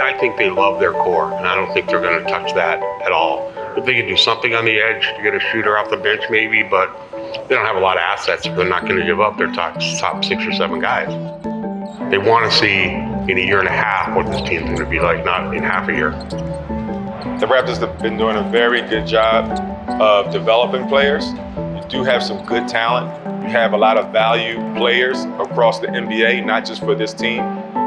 I think they love their core, and I don't think they're going to touch that at all. If they can do something on the edge to get a shooter off the bench, maybe, but they don't have a lot of assets. They're not going to give up their top 6 or 7 guys. They want to see in a year and a half what this team's going to be like, not in half a year. The Raptors have been doing a very good job of developing players. You do have some good talent. You have a lot of value players across the NBA, not just for this team.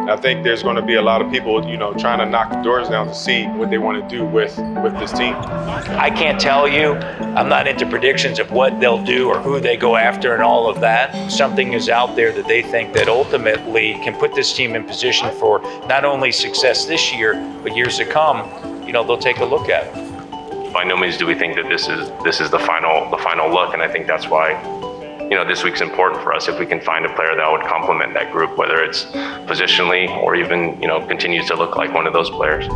I think there's going to be a lot of people, trying to knock the doors down to see what they want to do with this team. I can't tell you. I'm not into predictions of what they'll do or who they go after and all of that. Something is out there that they think that ultimately can put this team in position for not only success this year, but years to come. They'll take a look at it. By no means do we think that this is the final look, and I think that's why this week's important for us. If we can find a player that would complement that group, whether it's positionally or even continues to look like one of those players.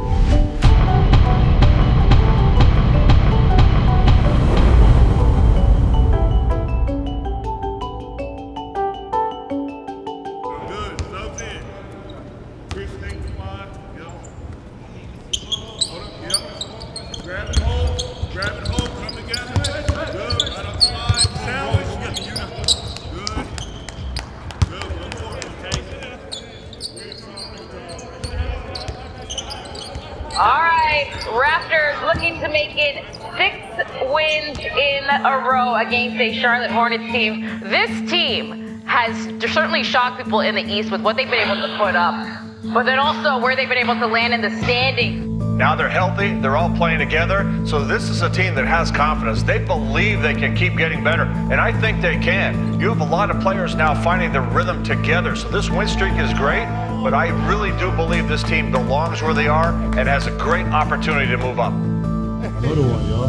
All right, Raptors looking to make it 6 wins in a row against a Charlotte Hornets team. This team has certainly shocked people in the East with what they've been able to put up, but then also where they've been able to land in the standings. Now they're healthy, they're all playing together, so this is a team that has confidence. They believe they can keep getting better, and I think they can. You have a lot of players now finding their rhythm together, so this win streak is great, but I really do believe this team belongs where they are and has a great opportunity to move up. Another one, y'all.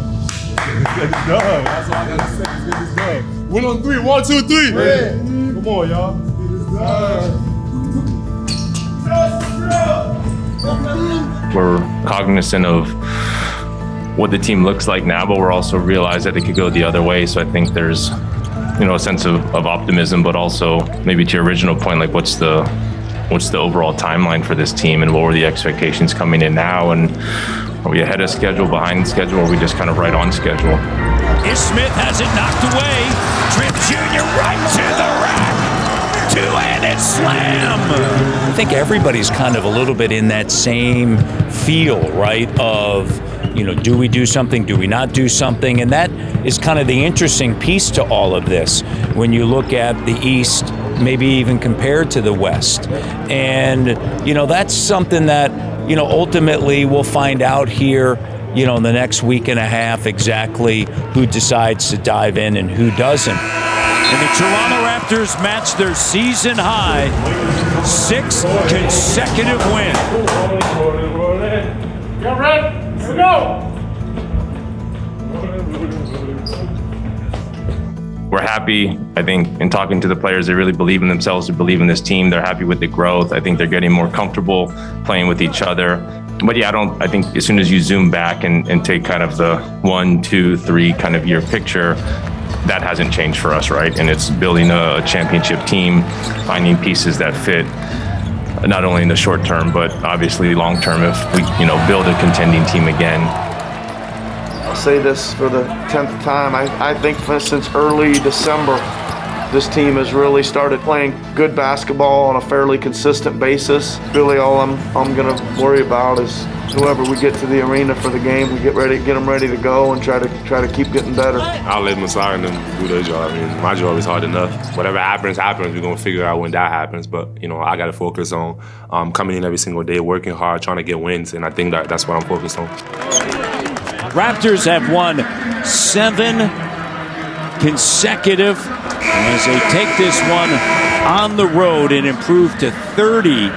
Let's go. That's all I gotta say. Let's get this done. Win on 3. 1, 2, 3. Yeah. Come on, y'all. Let's get this done. We're cognizant of what the team looks like now, but we're also realize that it could go the other way. So I think there's, a sense of optimism, but also maybe to your original point, like what's the overall timeline for this team and what were the expectations coming in now? And are we ahead of schedule, behind schedule, or are we just kind of right on schedule? Smith has it knocked away. Trip Jr. right to the rack. Two-handed slam. I think everybody's kind of a little bit in that same feel, right, of, do we do something, do we not do something? And that is kind of the interesting piece to all of this when you look at the East, maybe even compared to the West. And, that's something that, ultimately we'll find out here, in the next week and a half exactly who decides to dive in and who doesn't. And the Toronto Raptors match their season high 6th consecutive win. Get ready. Here we go. We're happy. I think in talking to the players, they really believe in themselves, they believe in this team. They're happy with the growth. I think they're getting more comfortable playing with each other. But yeah, I think as soon as you zoom back and take kind of the 1, 2, 3 kind of year picture, that hasn't changed for us, right? And it's building a championship team, finding pieces that fit, not only in the short term, but obviously long term if we, build a contending team again. I'll say this for the 10th time. I think since early December, this team has really started playing good basketball on a fairly consistent basis. Really all I'm gonna worry about is whoever we get to the arena for the game, we get them ready to go and try to keep getting better. I'll let Masai and them do their job. I mean, my job is hard enough. Whatever happens, we're gonna figure out when that happens. But I gotta focus on coming in every single day, working hard, trying to get wins, and I think that's what I'm focused on. Raptors have won 7 consecutive as they take this one on the road and improve to 30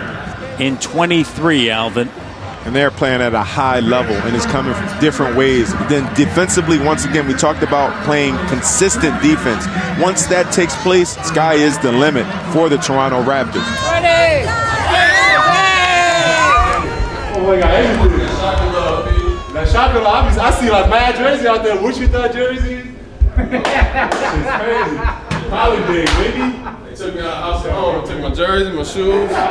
in 23, Alvin. And they're playing at a high level, and it's coming from different ways. Then defensively, once again, we talked about playing consistent defense. Once that takes place, sky is the limit for the Toronto Raptors. Ready! Oh my God, that shotgun, I see like mad jersey out there. What you thought jerseys? Shit's crazy. Holiday, baby. They took me out home, took my jersey, my shoes. Damn,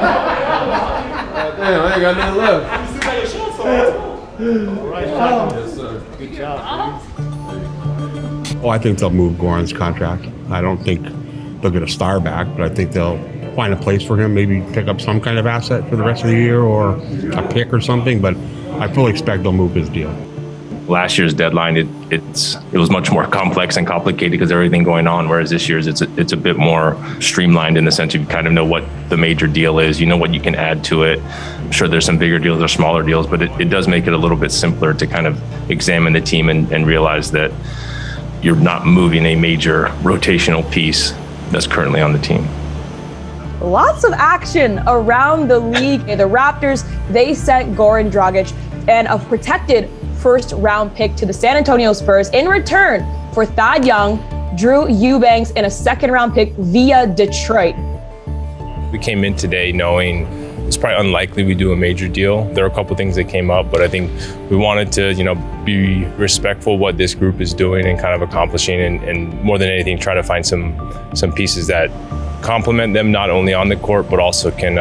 I ain't got nothing left. Yes, sir. Good job. Oh, I think they'll move Goran's contract. I don't think they'll get a star back, but I think they'll find a place for him, maybe pick up some kind of asset for the rest of the year or a pick or something, but I fully expect they'll move his deal. Last year's deadline, it was much more complex and complicated because everything going on, whereas this year's it's a bit more streamlined in the sense you kind of know what the major deal is, you know what you can add to it. I'm sure there's some bigger deals or smaller deals, but it does make it a little bit simpler to kind of examine the team and realize that you're not moving a major rotational piece that's currently on the team. Lots of action around the league. The Raptors, they sent Goran Dragic and a protected first-round pick to the San Antonio Spurs in return for Thad Young, Drew Eubanks, and a second-round pick via Detroit. We came in today knowing it's probably unlikely we do a major deal. There were a couple things that came up, but I think we wanted to, be respectful of what this group is doing and kind of accomplishing, and more than anything, try to find some pieces that complement them not only on the court, but also can,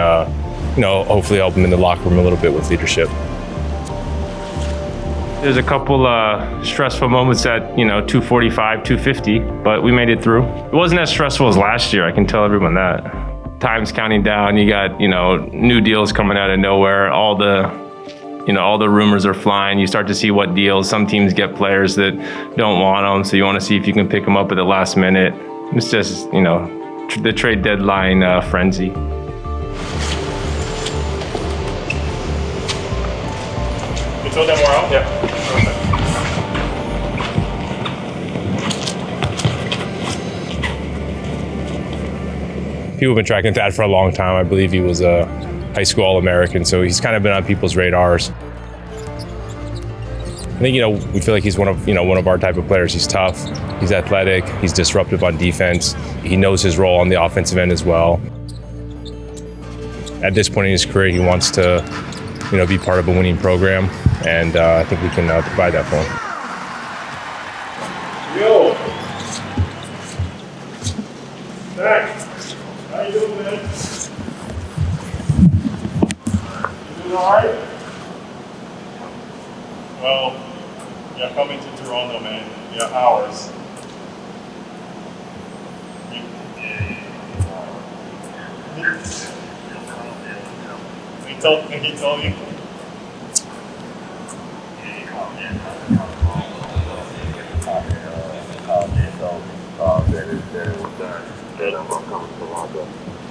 hopefully help them in the locker room a little bit with leadership. There's a couple stressful moments at 2:45, 2:50, but we made it through. It wasn't as stressful as last year, I can tell everyone that. Time's counting down, you got new deals coming out of nowhere, all the rumors are flying. You start to see what deals, some teams get players that don't want them, so you want to see if you can pick them up at the last minute. It's just the trade deadline frenzy. You told them we're out? Yeah. People have been tracking Thad for a long time. I believe he was a high school All-American, so he's kind of been on people's radars. I think, we feel like he's one of our type of players. He's tough, he's athletic, he's disruptive on defense. He knows his role on the offensive end as well. At this point in his career, he wants to, be part of a winning program, and I think we can provide that for him. Yo. Thanks. How you doing, man? You doing all right? Well, you're coming to Toronto, man. You're ours. He told you.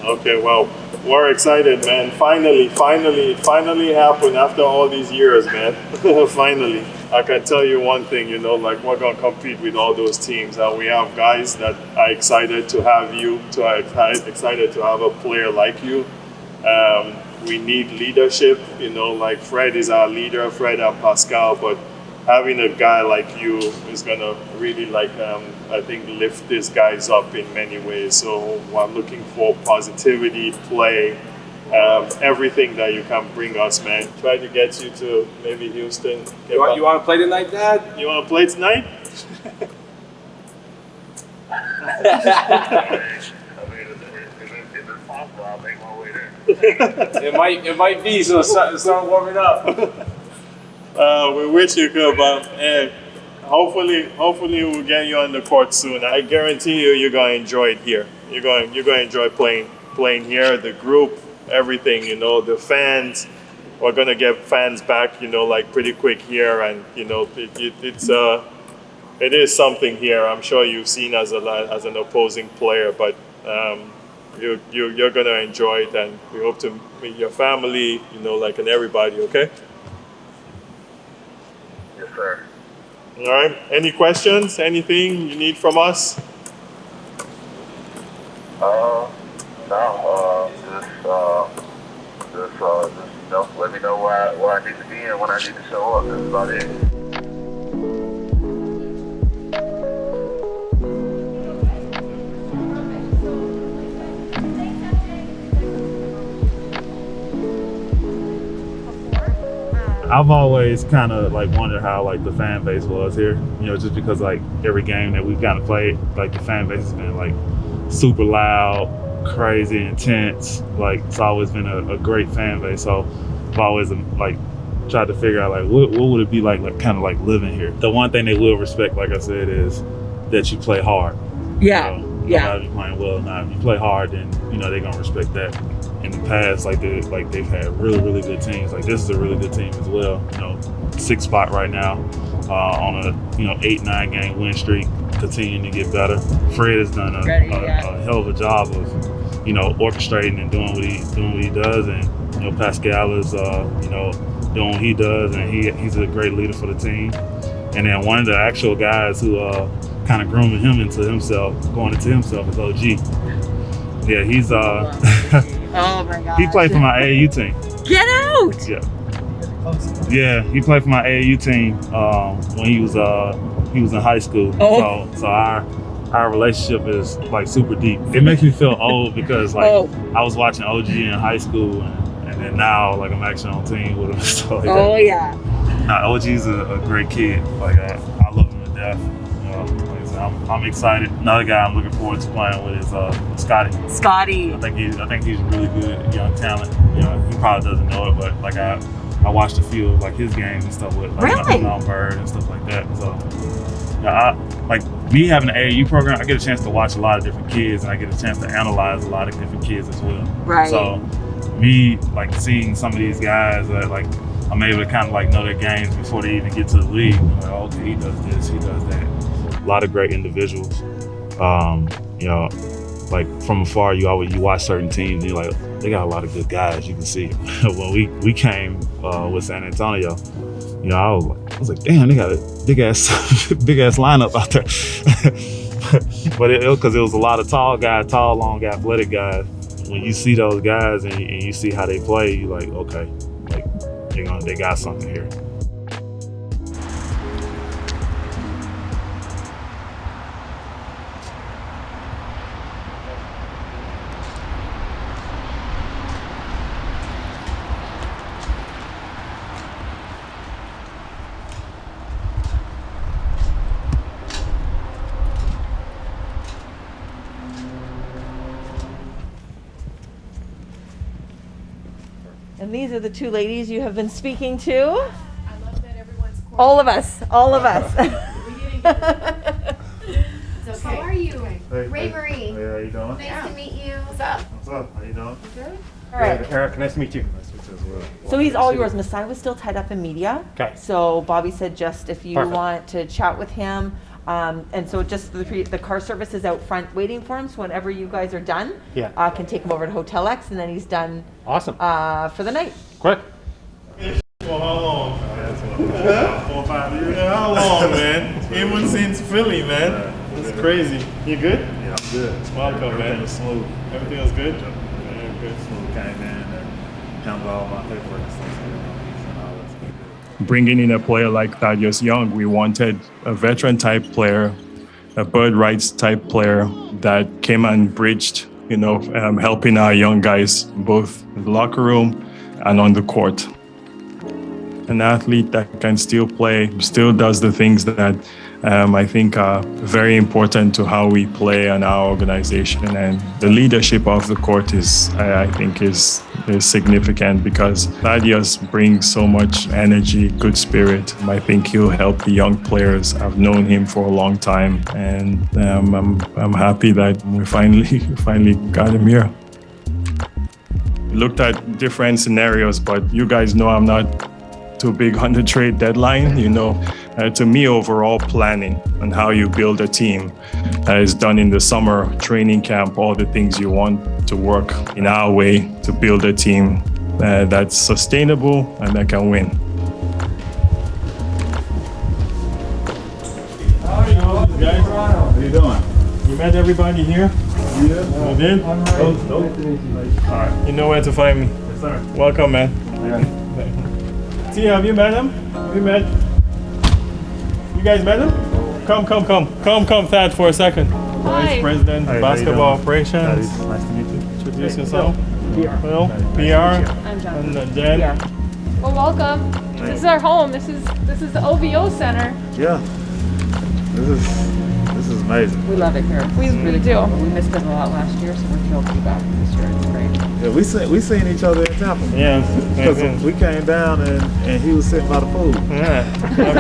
Okay, well, we're excited, man. Finally happened after all these years, man. Finally. I can tell you one thing, we're going to compete with all those teams. We have guys that are excited to have you, excited to have a player like you. We need leadership, Fred is our leader, Fred and Pascal, but having a guy like you is going to really, I think, lift these guys up in many ways. So I'm looking for positivity, play, everything that you can bring us, man. Try to get you to maybe Houston. You want to play tonight, Dad? You want to play tonight? It might be, so start warming up. We wish you could, but hopefully we'll get you on the court soon. I guarantee you're going to enjoy it here. You're going to enjoy playing here, the group, everything, the fans. We're going to get fans back, pretty quick here, and it is something here. I'm sure you've seen as an opposing player, but you're going to enjoy it, and we hope to meet your family, and everybody, okay? Yes, sir. All right. Any questions? Anything you need from us? No. Just let me know where I need to be and when I need to show up. That's about it. I've always kind of wondered how the fan base was here, just because every game that we've kind of played, the fan base has been super loud, crazy, intense. It's always been a great fan base. So I've always tried to figure out like what would it be like kind of like living here. The one thing they will respect, like I said, is that you play hard. Yeah. No matter if you're playing well or not. If you play hard, then they're gonna respect that. In the past, they've had really good teams. Like this is a really good team as well. 6th spot right now on a 8-9 game win streak, continuing to get better. Fred has done a hell of a job of orchestrating and doing what he does, and Pascal is doing what he does, and he's a great leader for the team. And then one of the actual guys who kind of grooming him going into himself is OG. Yeah, he's oh my God. He played for my AAU team. Get out! Yeah, he played for my AAU team when he was in high school. Oh. So our relationship is like super deep. It makes me feel old because I was watching OG in high school, and then now like I'm actually on team with him. So, yeah. OG's a great kid. Like I love him to death. Like I said, I'm excited. Another guy I'm looking forward to playing with is Scotty. Scotty. I think he's really good young talent. He probably doesn't know it, but like I watched a few of like his games and stuff with like Mount Bird and stuff like that. So like me having an AAU program, I get a chance to watch a lot of different kids, and I get a chance to analyze a lot of different kids as well. Right. So me like seeing some of these guys that like I'm able to kind of like know their games before they even get to the league. I'm like, okay, he does this, he does that. A lot of great individuals. Like from afar, you watch certain teams, and you're like, they got a lot of good guys. You can see it. When we came with San Antonio, I was like, damn, they got a big ass lineup out there. But because it was a lot of tall, long, athletic guys. When you see those guys and you see how they play, you're like, okay, like they got something here. And these are the two ladies you have been speaking to. I love that everyone's all of us. So how are you? Hey, Ray Marie. Hey, how you doing? Nice to meet you. What's up? What's up? How you doing? Good. All right. Eric, nice to meet you. Nice to meet you as well. So he's all yours. Masai was still tied up in media. Okay. So Bobby said just if you Perfect. want to chat with him. And so just the car service is out front waiting for him. So whenever you guys are done, can take him over to Hotel X, and then he's done. Awesome. For the night. Quick. For how long? 4 or 5 years. Yeah, how long, man? Even since Philly, man. It's crazy. You good? Yeah, I'm good. Welcome, Everything man. was smooth. Everything was good? Yeah, good. Smooth came in and handled all my paperwork and stuff. Bringing in a player like Thaddeus Young, we wanted a veteran type player, a bird rights type player that came and bridged, helping our young guys both in the locker room and on the court. An athlete that can still play, still does the things that I think are very important to how we play and our organization. And the leadership of the court is significant because Thaddeus brings so much energy, good spirit. I think he'll help the young players. I've known him for a long time, and I'm happy that we finally got him here. We looked at different scenarios, but you guys know I'm not too big on the trade deadline. To me, overall planning and how you build a team is done in the summer training camp, all the things you want to work in our way to build a team that's sustainable and that can win. How you doing? You met everybody here? Yeah. You did? All right. You know where to find me. Yes, sir. Welcome, man. T, have you met him? You guys met him? Come, Thad, for a second. Vice President, Basketball Operations. Nice to meet you. Introduce yourself. PR. PR. I'm John. And Jen. Well, welcome. This is our home. This is the OVO Center. Yeah. This is amazing. We love it here. We really do. We missed them a lot last year, so we're thrilled to be back this year. It's great. Yeah, we seen each other in Tampa. Yeah. Because we came down and he was sitting by the pool. Yeah.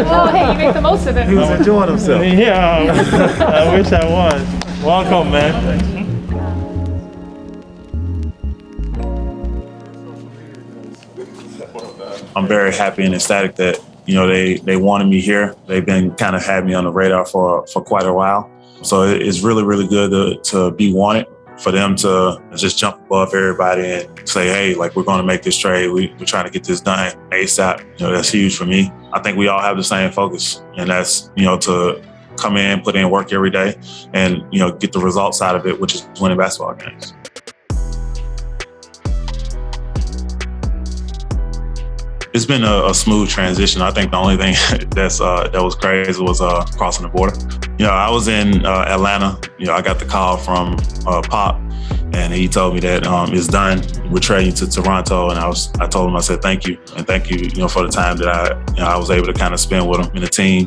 Oh, hey, you make the most of it. He was enjoying himself. Yeah, I wish I was. Welcome, man. I'm very happy and ecstatic that, you know, they wanted me here. They've been kind of had me on the radar for quite a while. So it's really, really good to be wanted, for them to just jump above everybody and say, hey, like, we're going to make this trade. We're trying to get this done ASAP. You know, that's huge for me. I think we all have the same focus, and that's, you know, to come in, put in work every day and, you know, get the results out of it, which is winning basketball games. It's been a smooth transition. I think the only thing that was crazy was crossing the border. You know, I was in Atlanta. You know, I got the call from Pop, and he told me that it's done. We're trading to Toronto, and I told him, I said, thank you, and thank you, you know, for the time that I was able to kind of spend with him and the team.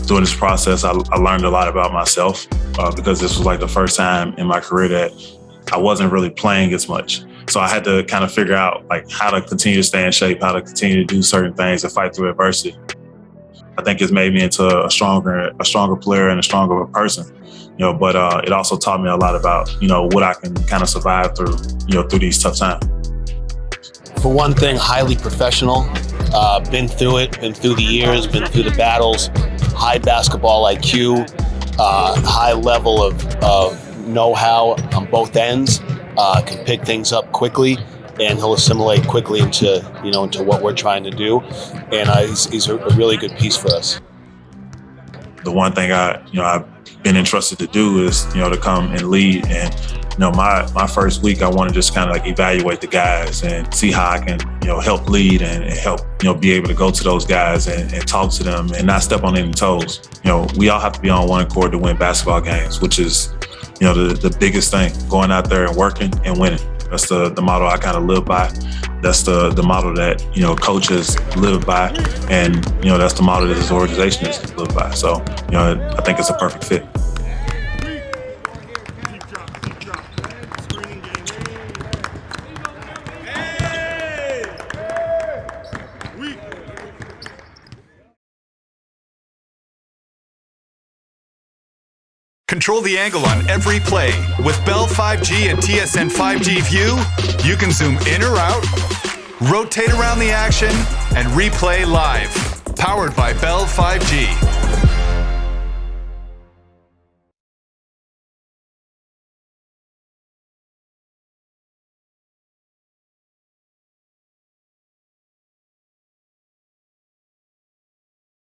During this process, I learned a lot about myself because this was like the first time in my career that I wasn't really playing as much. So I had to kind of figure out like how to continue to stay in shape, how to continue to do certain things and fight through adversity. I think it's made me into a stronger player and a stronger person, you know, but it also taught me a lot about, you know, what I can kind of survive through, you know, through these tough times. For one thing, highly professional, been through it, been through the years, been through the battles, high basketball IQ, high level of know-how on both ends. Can pick things up quickly, and he'll assimilate quickly into what we're trying to do. And he's a really good piece for us. The one thing I've been entrusted to do is, you know, to come and lead. And, you know, my first week, I want to just kind of like evaluate the guys and see how I can, you know, help lead and help, you know, be able to go to those guys and talk to them and not step on any toes. You know, we all have to be on one accord to win basketball games, which is, you know, the biggest thing, going out there and working and winning. That's the model I kind of live by. That's the model that, you know, coaches live by. And, you know, that's the model that this organization is lived by. So, you know, I think it's a perfect fit. Control the angle on every play. With Bell 5G and TSN 5G View, you can zoom in or out, rotate around the action, and replay live. Powered by Bell 5G.